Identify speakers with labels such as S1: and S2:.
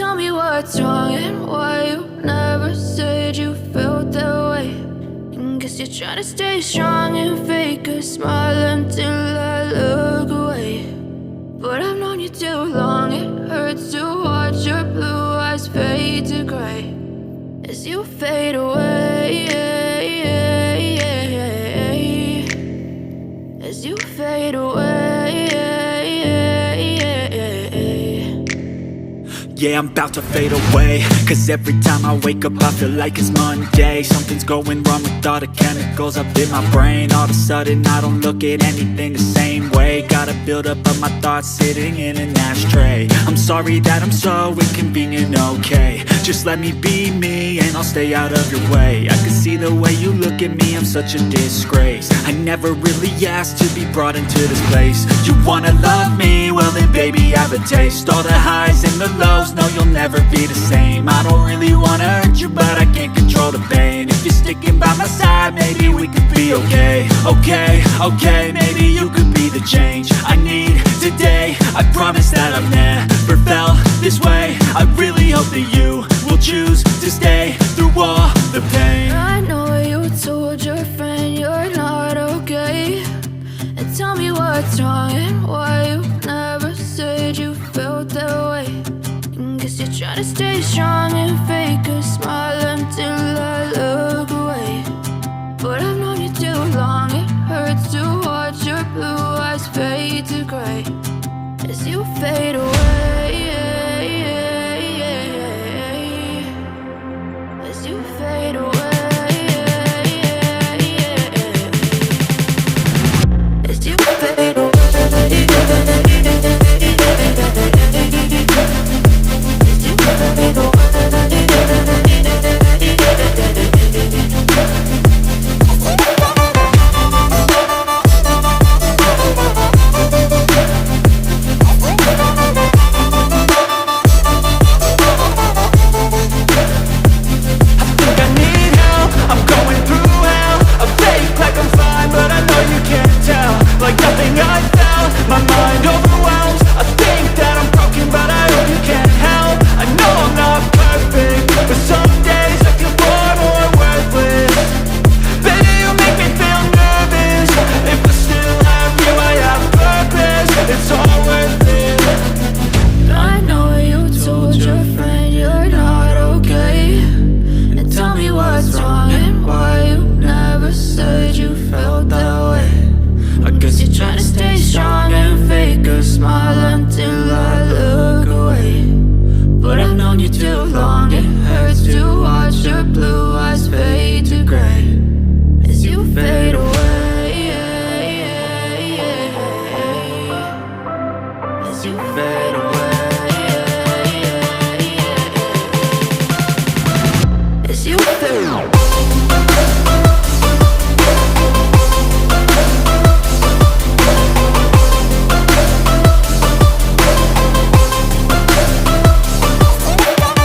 S1: tell me what's wrong and why you never said you felt that way. And guess you're trying to stay strong and fake a smile until I look away. But I've known you too long, it hurts to watch your blue eyes fade to gray as you fade away, as you fade away.
S2: Yeah, I'm about to fade away, cause every time I wake up I feel like it's Monday. Something's going wrong with all the chemicals up in my brain. All of a sudden I don't look at anything the same way. Gotta build up of my thoughts sitting in an ashtray. I'm sorry that I'm so inconvenient, okay. Just let me be me and I'll stay out of your way. I can see the way you look at me, I'm such a disgrace. I never really asked to be brought into this place. You wanna love me? Well then baby I have a taste. All the highs and the lows, no you'll never be the same. I don't really wanna hurt you but I can't control the pain. If you're sticking by my side maybe we could be okay. Okay, maybe you could be the change I need today. I promise that I've never felt this way. I really hope that you will choose to stay through all the pain.
S1: I know you told your friend you're not okay, and tell me what's wrong and why you never said you felt that way. And guess you're trying to stay strong and fake a smile until I look away. But I've known you too long, it hurts to watch your blue eyes fade to gray as you fade away, as you fade away, as you fade away.
S2: You fade